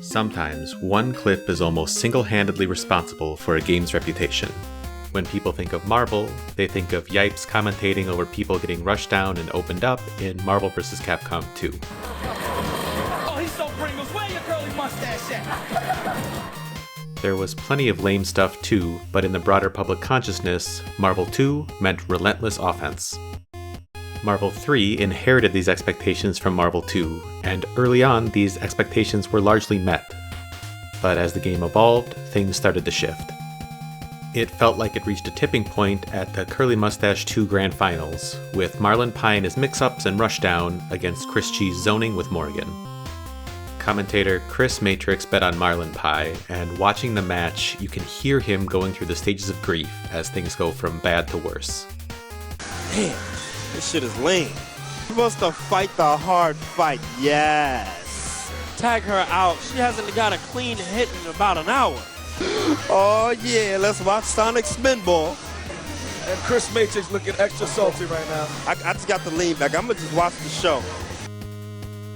Sometimes one clip is almost single-handedly responsible for a game's reputation. When people think of Marvel, they think of Yipes commentating over people getting rushed down and opened up in Marvel vs. Capcom 2. Oh, he's so Pringles. Where your curly mustache at? There was plenty of lame stuff too, but in the broader public consciousness, Marvel 2 meant relentless offense. Marvel 3 inherited these expectations from Marvel 2, and early on these expectations were largely met. But as the game evolved, things started to shift. It felt like it reached a tipping point at the Curly Mustache 2 Grand Finals, with Marlon Pie and his mix-ups and rushdown against Chris G's zoning with Morgan. Commentator Chris Matrix bet on Marlon Pie, and watching the match, you can hear him going through the stages of grief as things go from bad to worse. Damn. This shit is lame. He wants to fight the hard fight, yes. Tag her out. She hasn't got a clean hit in about an hour. Oh yeah, let's watch Sonic Spinball. And Chris Matrix looking extra salty right now. I just got the lean back. I'm gonna just watch the show.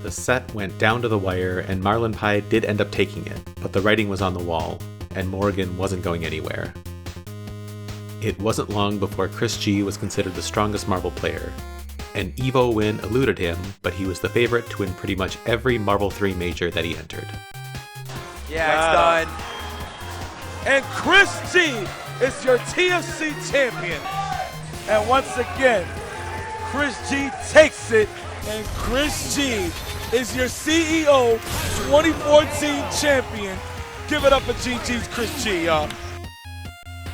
The set went down to the wire, and Marlon Pie did end up taking it, but the writing was on the wall, and Morgan wasn't going anywhere. It wasn't long before Chris G was considered the strongest Marvel player. An EVO win eluded him, but he was the favorite to win pretty much every Marvel 3 major that he entered. Yeah, it's done. And Chris G is your TFC champion. And once again, Chris G takes it, and Chris G is your CEO 2014 champion. Give it up for GG's Chris G, y'all.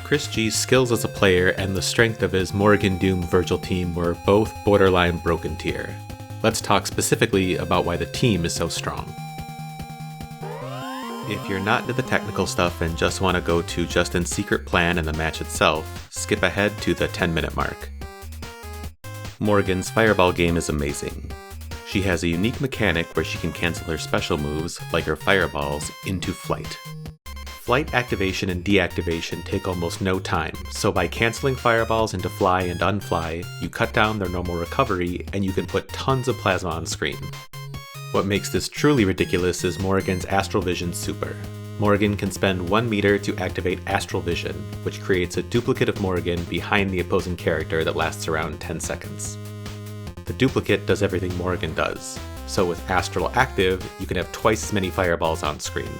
Chris G's skills as a player and the strength of his Morgan Doom Virgil team were both borderline broken tier. Let's talk specifically about why the team is so strong. If you're not into the technical stuff and just want to go to Justin's secret plan and the match itself, skip ahead to the 10-minute mark. Morgan's fireball game is amazing. She has a unique mechanic where she can cancel her special moves, like her fireballs, into flight. Flight activation and deactivation take almost no time, so by canceling fireballs into fly and unfly, you cut down their normal recovery and you can put tons of plasma on screen. What makes this truly ridiculous is Morgan's Astral Vision Super. Morgan can spend 1 meter to activate Astral Vision, which creates a duplicate of Morgan behind the opposing character that lasts around 10 seconds. The duplicate does everything Morgan does, so with Astral active, you can have twice as many fireballs on screen.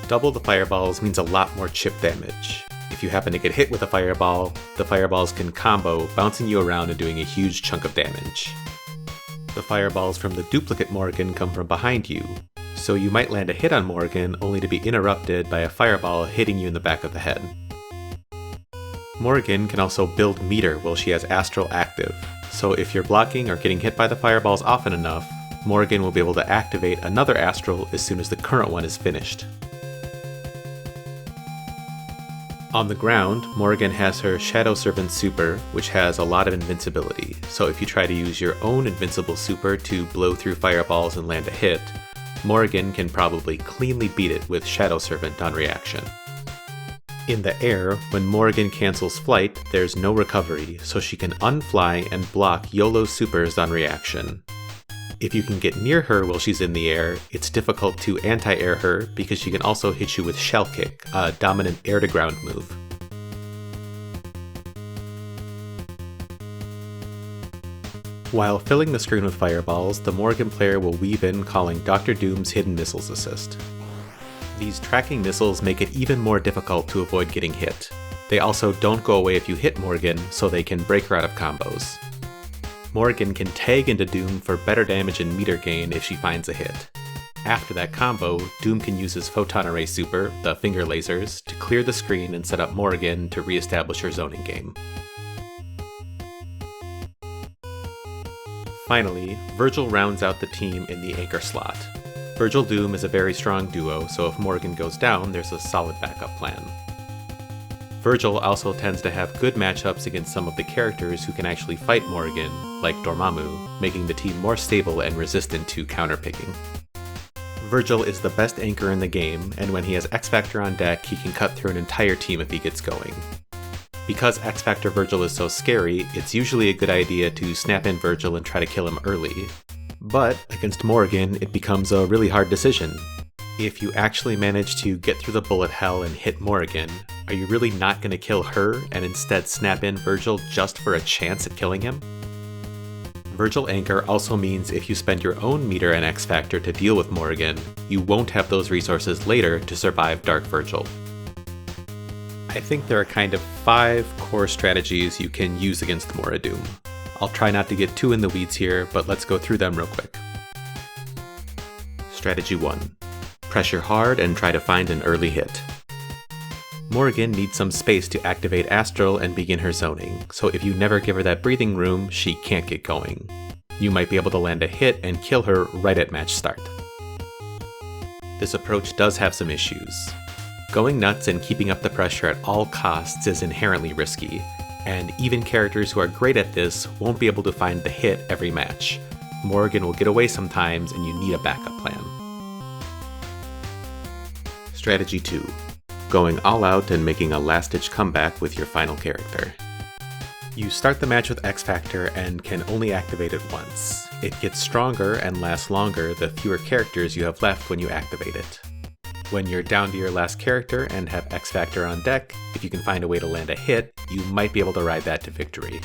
Double the fireballs means a lot more chip damage. If you happen to get hit with a fireball, the fireballs can combo, bouncing you around and doing a huge chunk of damage. The fireballs from the duplicate Morgan come from behind you, so you might land a hit on Morgan only to be interrupted by a fireball hitting you in the back of the head. Morgan can also build meter while she has Astral active, so if you're blocking or getting hit by the fireballs often enough, Morgan will be able to activate another Astral as soon as the current one is finished. On the ground, Morgan has her Shadow Servant Super, which has a lot of invincibility, so if you try to use your own invincible super to blow through fireballs and land a hit, Morgan can probably cleanly beat it with Shadow Servant on reaction. In the air, when Morgan cancels flight, there's no recovery, so she can unfly and block YOLO supers on reaction. If you can get near her while she's in the air, it's difficult to anti-air her because she can also hit you with Shell Kick, a dominant air-to-ground move. While filling the screen with fireballs, the Morgan player will weave in calling Dr. Doom's Hidden Missiles Assist. These tracking missiles make it even more difficult to avoid getting hit. They also don't go away if you hit Morgan, so they can break her out of combos. Morgan can tag into Doom for better damage and meter gain if she finds a hit. After that combo, Doom can use his Photon Array Super, the finger lasers, to clear the screen and set up Morgan to re-establish her zoning game. Finally, Virgil rounds out the team in the anchor slot. Virgil Doom is a very strong duo, so if Morgan goes down, there's a solid backup plan. Virgil also tends to have good matchups against some of the characters who can actually fight Morgan, like Dormammu, making the team more stable and resistant to counterpicking. Virgil is the best anchor in the game, and when he has X-Factor on deck, he can cut through an entire team if he gets going. Because X-Factor Virgil is so scary, it's usually a good idea to snap in Virgil and try to kill him early. But against Morgan, it becomes a really hard decision. If you actually manage to get through the bullet hell and hit Morrigan, are you really not going to kill her and instead snap in Virgil just for a chance at killing him? Virgil Anchor also means if you spend your own meter and X Factor to deal with Morrigan, you won't have those resources later to survive Dark Virgil. I think there are kind of 5 core strategies you can use against Mora Doom. I'll try not to get too in the weeds here, but let's go through them real quick. Strategy 1. Pressure hard and try to find an early hit. Morrigan needs some space to activate Astral and begin her zoning, so if you never give her that breathing room, she can't get going. You might be able to land a hit and kill her right at match start. This approach does have some issues. Going nuts and keeping up the pressure at all costs is inherently risky, and even characters who are great at this won't be able to find the hit every match. Morrigan will get away sometimes and you need a backup plan. Strategy 2. Going all out and making a last-ditch comeback with your final character. You start the match with X Factor and can only activate it once. It gets stronger and lasts longer the fewer characters you have left when you activate it. When you're down to your last character and have X Factor on deck, if you can find a way to land a hit, you might be able to ride that to victory.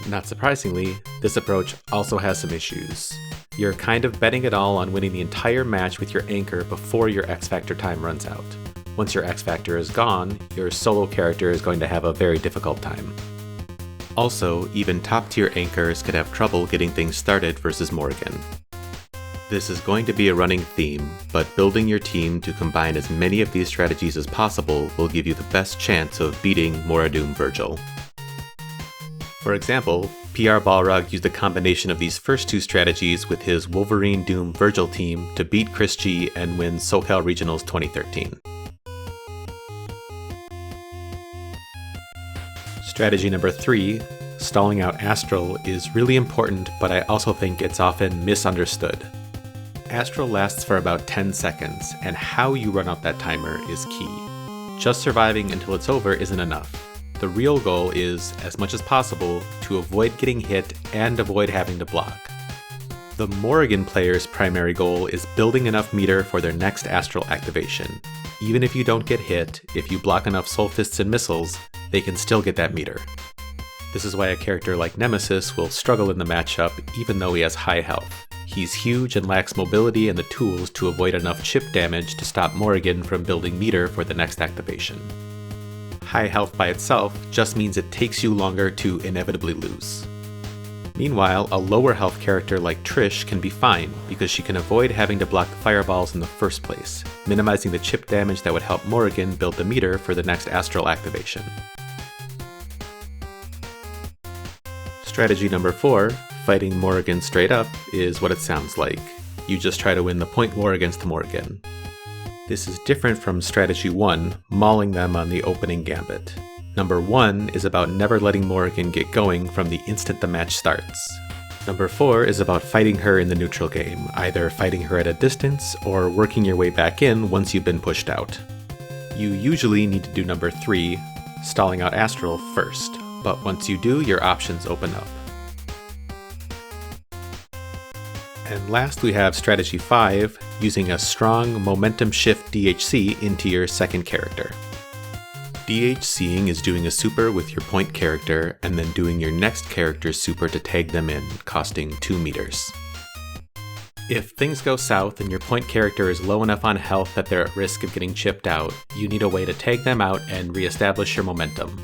Not surprisingly, this approach also has some issues. You're kind of betting it all on winning the entire match with your anchor before your X Factor time runs out. Once your X Factor is gone, your solo character is going to have a very difficult time. Also, even top-tier anchors could have trouble getting things started versus Morrigan. This is going to be a running theme, but building your team to combine as many of these strategies as possible will give you the best chance of beating Mora Doom Virgil. For example, PR Balrog used a combination of these first 2 strategies with his Wolverine Doom Virgil team to beat Chris G and win SoCal Regionals 2013. Strategy number 3, stalling out Astral, is really important, but I also think it's often misunderstood. Astral lasts for about 10 seconds, and how you run out that timer is key. Just surviving until it's over isn't enough. The real goal is, as much as possible, to avoid getting hit and avoid having to block. The Morrigan player's primary goal is building enough meter for their next Astral activation. Even if you don't get hit, if you block enough Soul Fists and missiles, they can still get that meter. This is why a character like Nemesis will struggle in the matchup even though he has high health. He's huge and lacks mobility and the tools to avoid enough chip damage to stop Morrigan from building meter for the next activation. High health by itself just means it takes you longer to inevitably lose. Meanwhile, a lower health character like Trish can be fine because she can avoid having to block the fireballs in the first place, minimizing the chip damage that would help Morrigan build the meter for the next Astral activation. Strategy number 4, fighting Morrigan straight up, is what it sounds like. You just try to win the point war against Morrigan. This is different from strategy 1, mauling them on the opening gambit. Number 1 is about never letting Morrigan get going from the instant the match starts. Number 4 is about fighting her in the neutral game, either fighting her at a distance or working your way back in once you've been pushed out. You usually need to do number 3, stalling out Astral, first, but once you do, your options open up. And last we have strategy 5, using a strong momentum shift DHC into your second character. DHCing is doing a super with your point character and then doing your next character's super to tag them in, costing 2 meters. If things go south and your point character is low enough on health that they're at risk of getting chipped out, you need a way to tag them out and re-establish your momentum.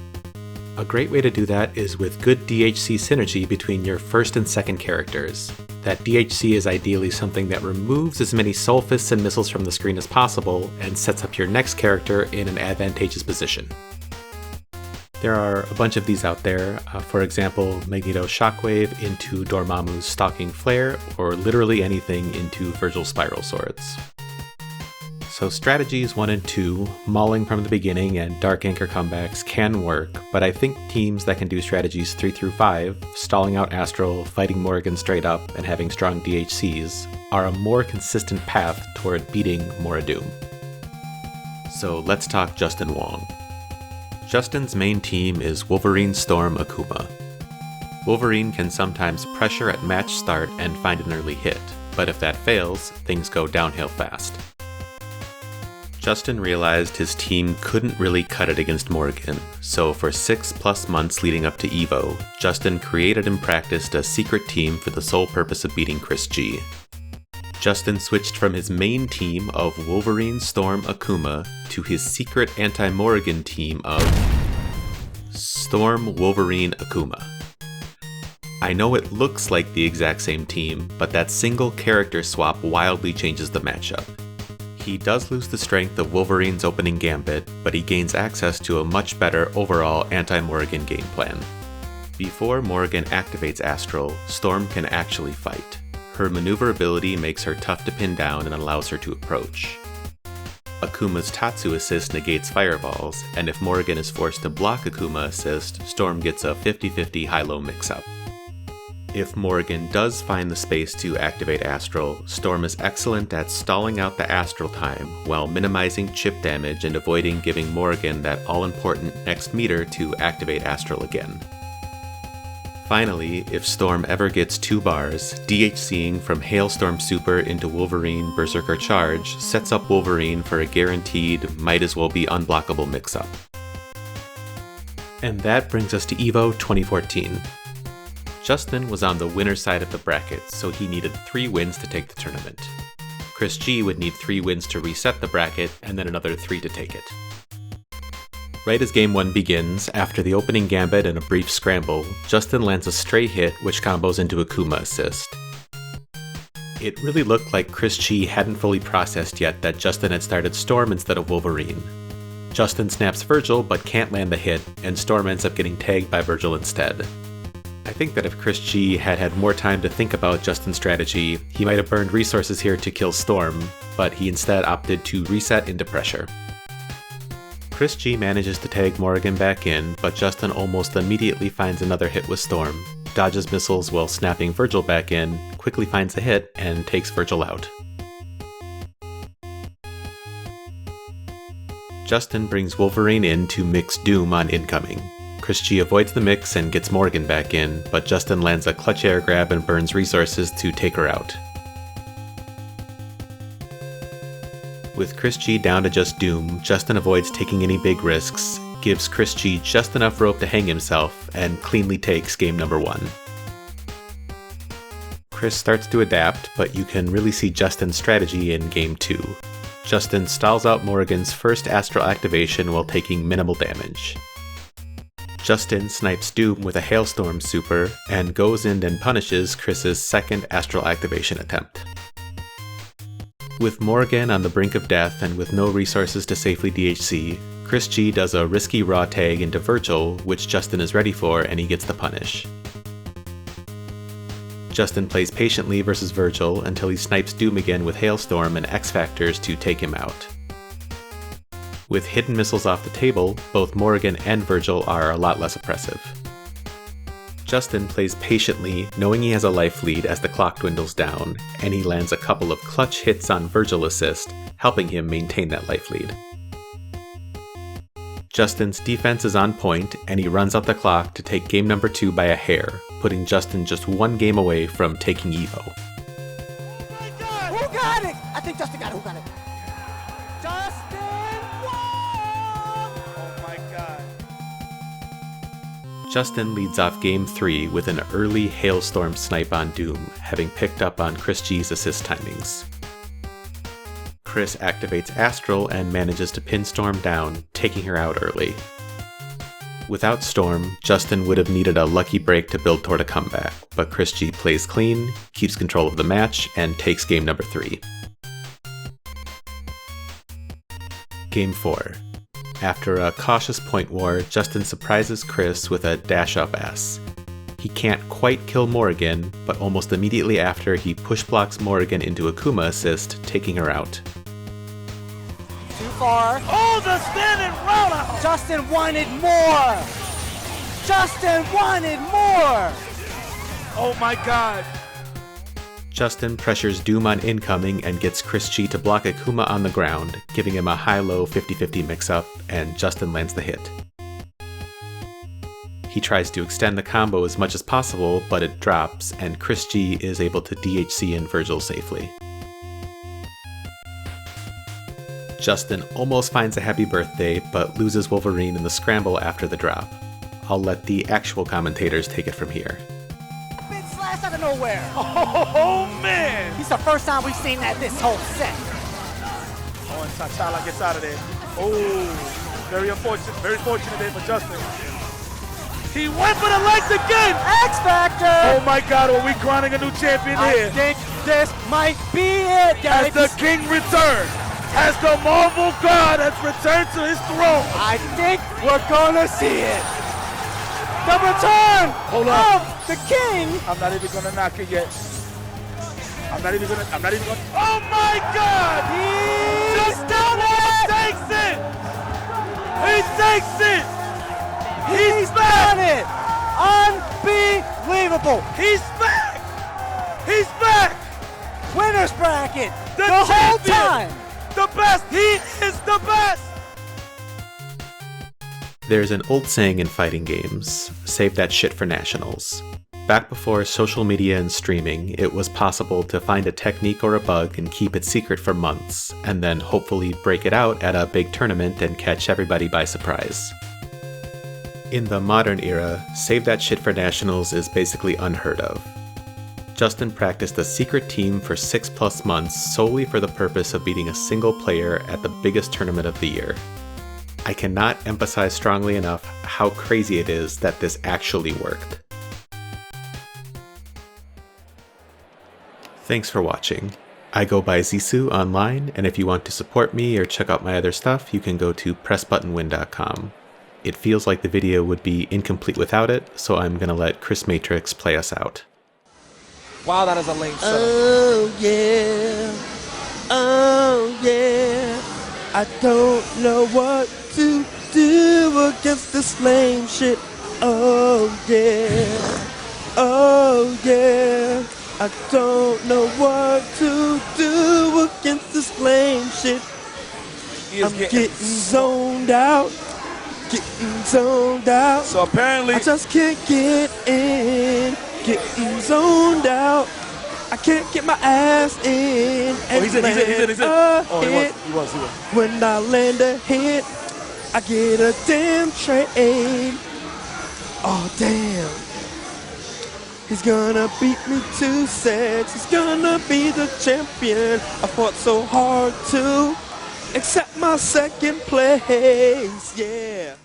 A great way to do that is with good DHC synergy between your first and second characters. That DHC is ideally something that removes as many Soul Fists and missiles from the screen as possible and sets up your next character in an advantageous position. There are a bunch of these out there, for example, Magneto Shockwave into Dormammu's Stalking Flare, or literally anything into Virgil's Spiral Swords. So strategies 1 and 2, mauling from the beginning and Dark Anchor comebacks can work, but I think teams that can do strategies 3 through 5, stalling out Astral, fighting Morrigan straight up, and having strong DHCs, are a more consistent path toward beating Mora Doom. So let's talk Justin Wong. Justin's main team is Wolverine, Storm, Akuma. Wolverine can sometimes pressure at match start and find an early hit, but if that fails, things go downhill fast. Justin realized his team couldn't really cut it against Morgan, so for 6+ months leading up to EVO, Justin created and practiced a secret team for the sole purpose of beating Chris G. Justin switched from his main team of Wolverine, Storm, Akuma to his secret anti-Morgan team of Storm, Wolverine, Akuma. I know it looks like the exact same team, but that single character swap wildly changes the matchup. He does lose the strength of Wolverine's opening gambit, but he gains access to a much better overall anti-Morgan game plan. Before Morgan activates Astral, Storm can actually fight. Her maneuverability makes her tough to pin down and allows her to approach. Akuma's Tatsu assist negates fireballs, and if Morgan is forced to block Akuma assist, Storm gets a 50-50 high-low mix-up. If Morgan does find the space to activate Astral, Storm is excellent at stalling out the Astral time while minimizing chip damage and avoiding giving Morgan that all-important next meter to activate Astral again. Finally, if Storm ever gets 2 bars, DHCing from Hailstorm Super into Wolverine Berserker Charge sets up Wolverine for a guaranteed might-as-well-be unblockable mix-up. And that brings us to EVO 2014. Justin was on the winner's side of the bracket, so he needed 3 wins to take the tournament. Chris G would need 3 wins to reset the bracket, and then another 3 to take it. Right as Game 1 begins, after the opening gambit and a brief scramble, Justin lands a stray hit which combos into Akuma assist. It really looked like Chris G hadn't fully processed yet that Justin had started Storm instead of Wolverine. Justin snaps Virgil but can't land the hit, and Storm ends up getting tagged by Virgil instead. I think that if Chris G had had more time to think about Justin's strategy, he might have burned resources here to kill Storm, but he instead opted to reset into pressure. Chris G manages to tag Morgan back in, but Justin almost immediately finds another hit with Storm, dodges missiles while snapping Virgil back in, quickly finds a hit, and takes Virgil out. Justin brings Wolverine in to mix Doom on incoming. Chris G avoids the mix and gets Morgan back in, but Justin lands a clutch air grab and burns resources to take her out. With Chris G down to just Doom, Justin avoids taking any big risks, gives Chris G just enough rope to hang himself, and cleanly takes game number 1. Chris starts to adapt, but you can really see Justin's strategy in game 2. Justin stalls out Morgan's first Astral activation while taking minimal damage. Justin snipes Doom with a Hailstorm Super, and goes in and punishes Chris's second Astral activation attempt. With Morgan on the brink of death and with no resources to safely DHC, Chris G does a risky raw tag into Virgil, which Justin is ready for, and he gets the punish. Justin plays patiently versus Virgil until he snipes Doom again with Hailstorm and X-Factors to take him out. With hidden missiles off the table, both Morgan and Virgil are a lot less oppressive. Justin plays patiently, knowing he has a life lead as the clock dwindles down, and he lands a couple of clutch hits on Virgil assist, helping him maintain that life lead. Justin's defense is on point, and he runs out the clock to take game number 2 by a hair, putting Justin just 1 game away from taking EVO. Oh my God! Who got it? I think Justin got it. Who got it? Justin Wong! Oh my God. Justin leads off game 3 with an early Hailstorm snipe on Doom, having picked up on Chris G's assist timings. Chris activates Astral and manages to pin Storm down, taking her out early. Without Storm, Justin would have needed a lucky break to build toward a comeback, but Chris G plays clean, keeps control of the match, and takes game number 3. Game 4. After a cautious point war, Justin surprises Chris with a dash-up S. He can't quite kill Morgan, but almost immediately after he push-blocks Morgan into Akuma assist, taking her out. Too far. Oh, the standing rollout! Justin wanted more! Justin wanted more! Oh my God. Justin pressures Doom on incoming and gets Chris G to block Akuma on the ground, giving him a high-low 50-50 mix-up, and Justin lands the hit. He tries to extend the combo as much as possible, but it drops, and Chris G is able to DHC in Virgil safely. Justin almost finds a happy birthday, but loses Wolverine in the scramble after the drop. I'll let the actual commentators take it from here. Big slash out of nowhere. Oh, man. It's the first time we've seen that this whole set. Oh, and T'Challa gets out of there. Oh, very unfortunate. Very fortunate there for Justin. He went for the legs again. X Factor. Oh, my God. Are we crowning a new champion here? I think this might be it, guys. As the king returns, as the Marvel God has returned to his throne. I think we're gonna see it. The return of the king. I'm not even gonna knock it yet. I'm not even gonna. Oh my God! He's done it. Takes it. He takes it. He's done it. Unbelievable. He's back. He's back. Winner's bracket. The whole champion. time. The best. He is the best. There's an old saying in fighting games, save that shit for nationals. Back before social media and streaming, it was possible to find a technique or a bug and keep it secret for months, and then hopefully break it out at a big tournament and catch everybody by surprise. In the modern era, save that shit for nationals is basically unheard of. Justin practiced a secret team for 6+ months solely for the purpose of beating a single player at the biggest tournament of the year. I cannot emphasize strongly enough how crazy it is that this actually worked. Thanks for watching. I go by Zissou online, and if you want to support me or check out my other stuff, you can go to pressbuttonwin.com. It feels like the video would be incomplete without it, so I'm gonna let Chris Matrix play us out. Wow, that is a lame setup. Oh yeah, oh yeah. I don't know what to do against this lame shit. Oh yeah, oh yeah. I don't know what to do against this lame shit. I'm getting zoned out, getting zoned out. So apparently, I just can't get in, getting zoned out. I can't get my ass in. And he's in. Oh, he was. When I land a hit, I get a damn trade. Oh, damn. He's gonna beat me 2 sets. He's gonna be the champion. I fought so hard to accept my second place. Yeah.